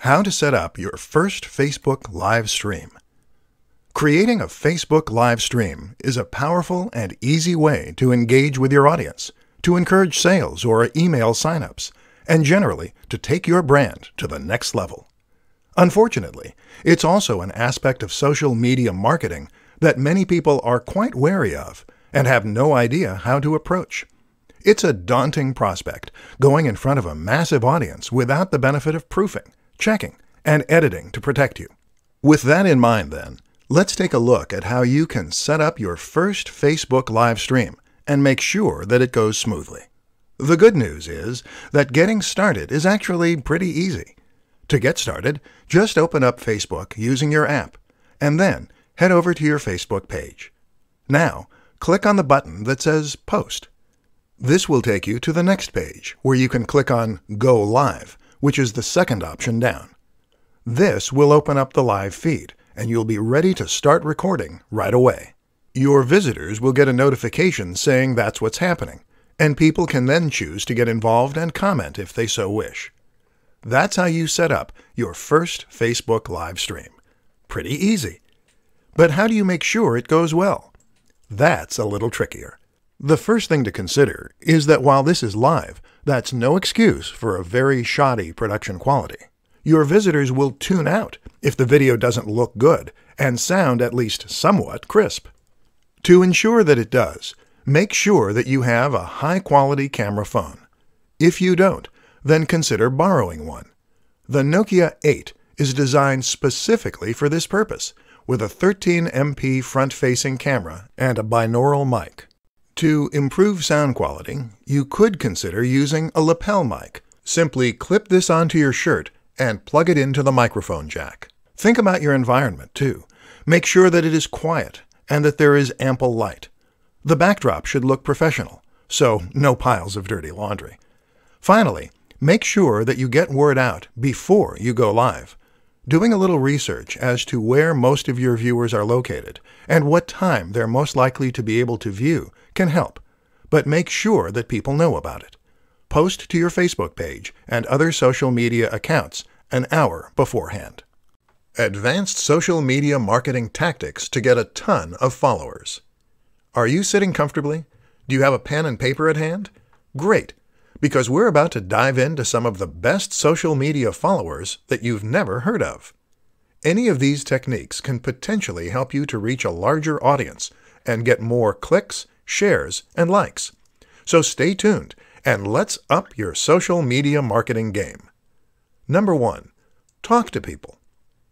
How to set up your first Facebook live stream. Creating a Facebook live stream is a powerful and easy way to engage with your audience, to encourage sales or email signups, and generally to take your brand to the next level. Unfortunately, it's also an aspect of social media marketing that many people are quite wary of and have no idea how to approach. It's a daunting prospect, going in front of a massive audience without the benefit of proofing, checking, and editing to protect you. With that in mind then, let's take a look at how you can set up your first Facebook live stream and make sure that it goes smoothly. The good news is that getting started is actually pretty easy. To get started, just open up Facebook using your app, and then head over to your Facebook page. Now, click on the button that says Post. This will take you to the next page, where you can click on Go Live, which is the second option down. This will open up the live feed, and you'll be ready to start recording right away. Your visitors will get a notification saying that's what's happening, and people can then choose to get involved and comment if they so wish. That's how you set up your first Facebook live stream. Pretty easy. But how do you make sure it goes well? That's a little trickier. The first thing to consider is that while this is live, that's no excuse for a very shoddy production quality. Your visitors will tune out if the video doesn't look good and sound at least somewhat crisp. To ensure that it does, make sure that you have a high-quality camera phone. If you don't, then consider borrowing one. The Nokia 8 is designed specifically for this purpose, with a 13 MP front-facing camera and a binaural mic. To improve sound quality, you could consider using a lapel mic. Simply clip this onto your shirt and plug it into the microphone jack. Think about your environment, too. Make sure that it is quiet and that there is ample light. The backdrop should look professional, so no piles of dirty laundry. Finally, make sure that you get word out before you go live. Doing a little research as to where most of your viewers are located and what time they're most likely to be able to view can help, but make sure that people know about it. Post to your Facebook page and other social media accounts an hour beforehand. Advanced social media marketing tactics to get a ton of followers. Are you sitting comfortably? Do you have a pen and paper at hand? Great, because we're about to dive into some of the best social media followers that you've never heard of. Any of these techniques can potentially help you to reach a larger audience and get more clicks, shares, and likes. So stay tuned and let's up your social media marketing game. Number 1. Talk to people.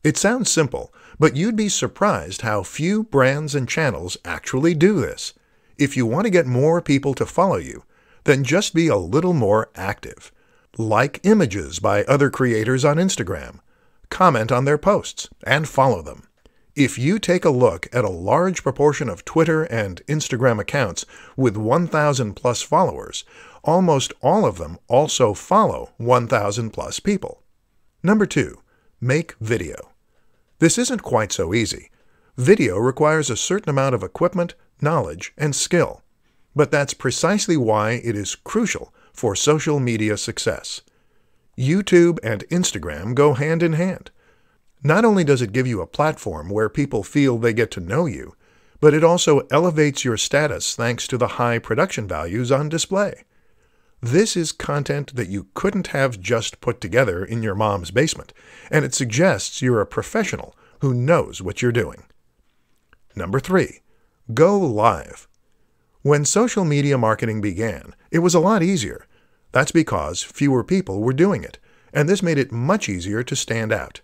It sounds simple, but you'd be surprised how few brands and channels actually do this. If you want to get more people to follow you, then just be a little more active. Like images by other creators on Instagram. Comment on their posts and follow them. If you take a look at a large proportion of Twitter and Instagram accounts with 1,000 plus followers, almost all of them also follow 1,000 plus people. Number 2. Make video. This isn't quite so easy. Video requires a certain amount of equipment, knowledge, and skill. But that's precisely why it is crucial for social media success. YouTube and Instagram go hand in hand. Not only does it give you a platform where people feel they get to know you, but it also elevates your status thanks to the high production values on display. This is content that you couldn't have just put together in your mom's basement, and it suggests you're a professional who knows what you're doing. Number 3. Go live. When social media marketing began, it was a lot easier. That's because fewer people were doing it, and this made it much easier to stand out.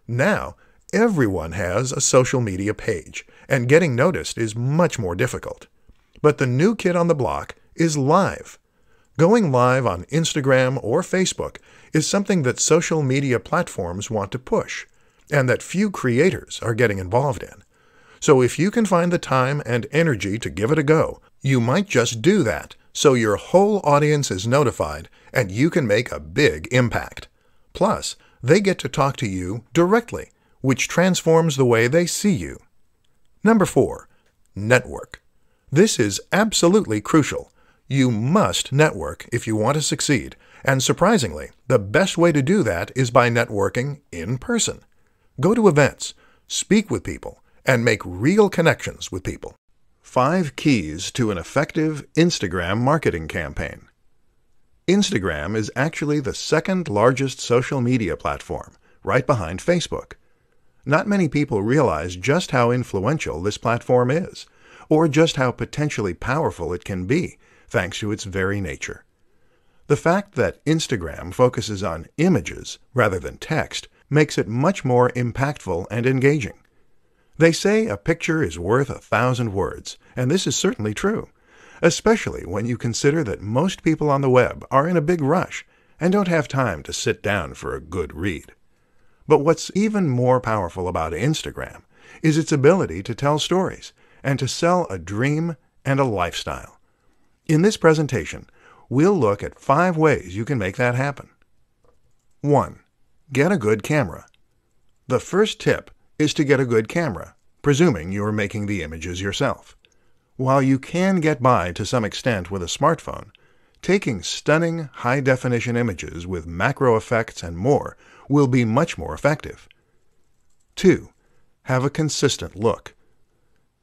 Now, everyone has a social media page, and getting noticed is much more difficult. But the new kid on the block is live. Going live on Instagram or Facebook is something that social media platforms want to push, and that few creators are getting involved in. So if you can find the time and energy to give it a go, you might just do that, so your whole audience is notified and you can make a big impact. Plus, they get to talk to you directly, which transforms the way they see you. Number 4. Network. This is absolutely crucial. You must network if you want to succeed, And surprisingly, the best way to do that is by networking in person. Go to events, speak with people, and make real connections with people. 5 keys to an effective Instagram marketing campaign. Instagram is actually the second largest social media platform, right behind Facebook. Not many people realize just how influential this platform is, or just how potentially powerful it can be, thanks to its very nature. The fact that Instagram focuses on images rather than text makes it much more impactful and engaging. They say a picture is worth 1,000 words, and this is certainly true, especially when you consider that most people on the web are in a big rush and don't have time to sit down for a good read. But what's even more powerful about Instagram is its ability to tell stories and to sell a dream and a lifestyle. In this presentation, we'll look at 5 ways you can make that happen. 1. Get a good camera. The first tip is to get a good camera, presuming you're making the images yourself. While you can get by to some extent with a smartphone, taking stunning high-definition images with macro effects and more will be much more effective. 2. Have a consistent look.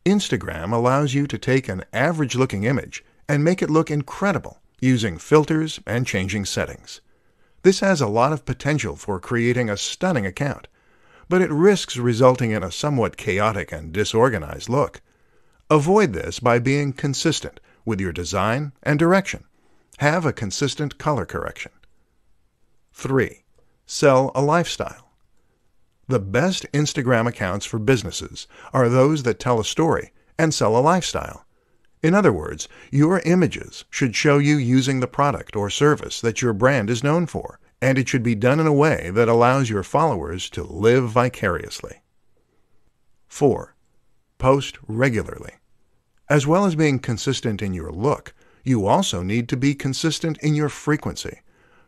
Instagram allows you to take an average-looking image and make it look incredible using filters and changing settings. This has a lot of potential for creating a stunning account, but it risks resulting in a somewhat chaotic and disorganized look. Avoid this by being consistent with your design and direction. Have a consistent color correction. 3. Sell a lifestyle. The best Instagram accounts for businesses are those that tell a story and sell a lifestyle. In other words, your images should show you using the product or service that your brand is known for, and it should be done in a way that allows your followers to live vicariously. 4. Post regularly. As well as being consistent in your look, you also need to be consistent in your frequency.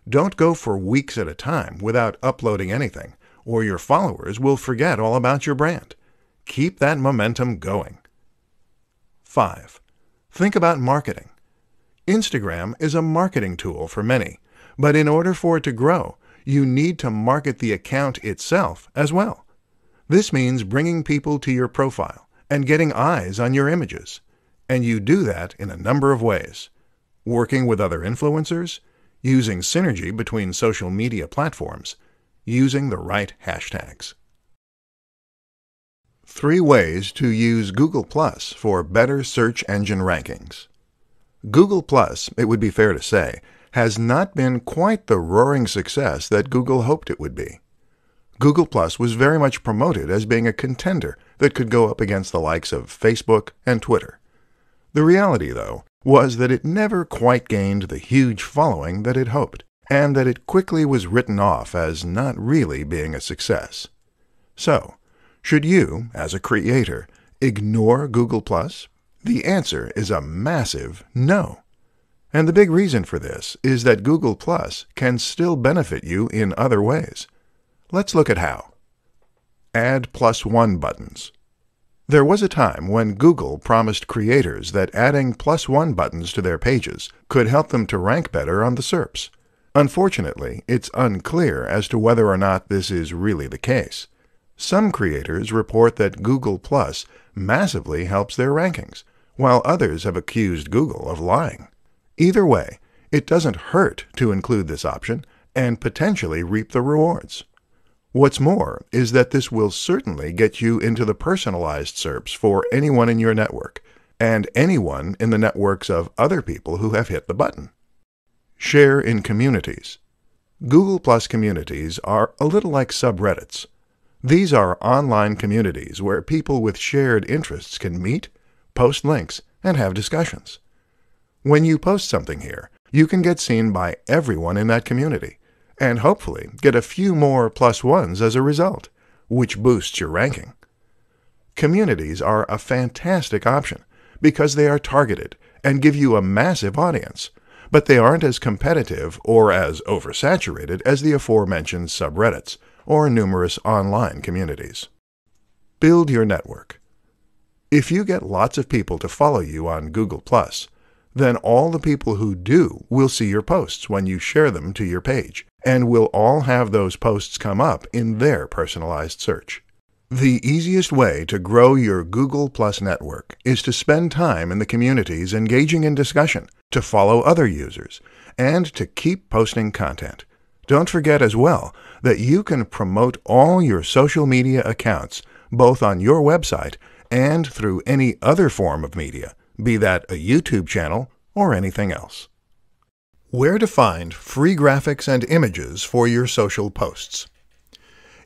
Don't go for weeks at a time without uploading anything, or your followers will forget all about your brand. Keep that momentum going. 5. Think about marketing. Instagram is a marketing tool for many, but in order for it to grow, you need to market the account itself as well. This means bringing people to your profile and getting eyes on your images, and you do that in a number of ways. Working with other influencers, using synergy between social media platforms, using the right hashtags. 3 ways to use Google Plus for better search engine rankings. Google Plus, it would be fair to say, has not been quite the roaring success that Google hoped it would be. Google Plus was very much promoted as being a contender that could go up against the likes of Facebook and Twitter. The reality, though, was that it never quite gained the huge following that it hoped, and that it quickly was written off as not really being a success. So, should you, as a creator, ignore Google Plus? The answer is a massive no. And the big reason for this is that Google Plus can still benefit you in other ways. Let's look at how. Add +1 buttons. There was a time when Google promised creators that adding +1 buttons to their pages could help them to rank better on the SERPs. Unfortunately, it's unclear as to whether or not this is really the case. Some creators report that Google Plus massively helps their rankings, while others have accused Google of lying. Either way, it doesn't hurt to include this option and potentially reap the rewards. What's more is that this will certainly get you into the personalized SERPs for anyone in your network, and anyone in the networks of other people who have hit the button. Share in communities. Google Plus communities are a little like subreddits. These are online communities where people with shared interests can meet, post links, and have discussions. When you post something here, you can get seen by everyone in that community, and hopefully get a few more +1s as a result, which boosts your ranking. Communities are a fantastic option because they are targeted and give you a massive audience, but they aren't as competitive or as oversaturated as the aforementioned subreddits or numerous online communities. Build your network. If you get lots of people to follow you on Google+, then all the people who do will see your posts when you share them to your page, and will all have those posts come up in their personalized search. The easiest way to grow your Google+ network is to spend time in the communities engaging in discussion, to follow other users, and to keep posting content. Don't forget as well that you can promote all your social media accounts both on your website and through any other form of media, be that a YouTube channel or anything else. Where to find free graphics and images for your social posts.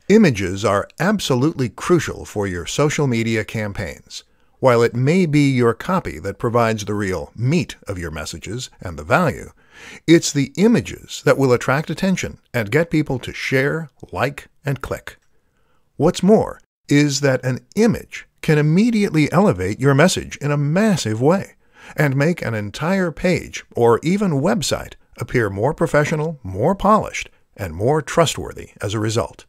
Images are absolutely crucial for your social media campaigns. While it may be your copy that provides the real meat of your messages and the value, it's the images that will attract attention and get people to share, like, and click. What's more is that an image can immediately elevate your message in a massive way and make an entire page or even website appear more professional, more polished, and more trustworthy as a result.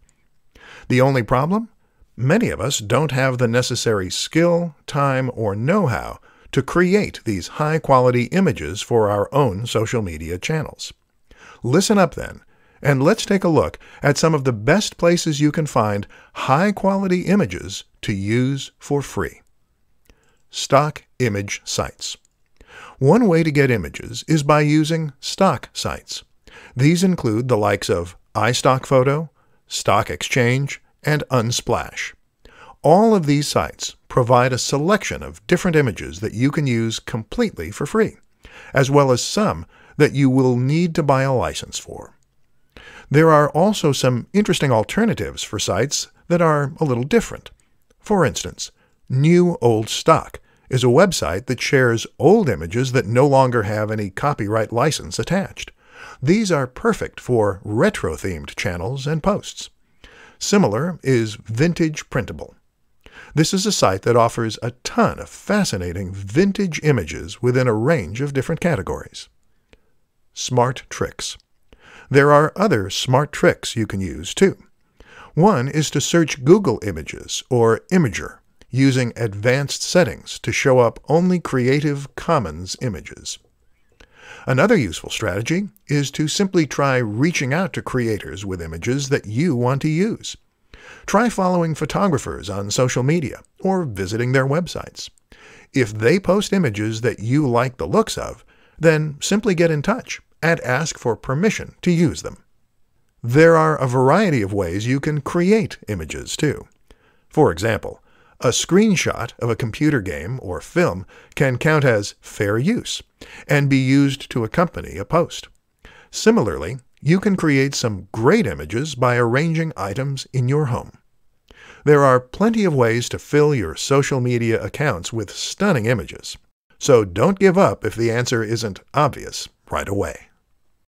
The only problem? Many of us don't have the necessary skill, time, or know-how to create these high-quality images for our own social media channels. Listen up then, and let's take a look at some of the best places you can find high-quality images to use for free. Stock image sites. One way to get images is by using stock sites. These include the likes of iStockPhoto, Stock Exchange, and Unsplash. All of these sites provide a selection of different images that you can use completely for free, as well as some that you will need to buy a license for. There are also some interesting alternatives for sites that are a little different. For instance, New Old Stock is a website that shares old images that no longer have any copyright license attached. These are perfect for retro-themed channels and posts. Similar is Vintage Printable. This is a site that offers a ton of fascinating vintage images within a range of different categories. Smart Tricks. There are other smart tricks you can use too. One is to search Google Images or Imager using advanced settings to show up only Creative Commons images. Another useful strategy is to simply try reaching out to creators with images that you want to use. Try following photographers on social media or visiting their websites. If they post images that you like the looks of, then simply get in touch and ask for permission to use them. There are a variety of ways you can create images too. For example, a screenshot of a computer game or film can count as fair use and be used to accompany a post. Similarly, you can create some great images by arranging items in your home. There are plenty of ways to fill your social media accounts with stunning images, so don't give up if the answer isn't obvious right away.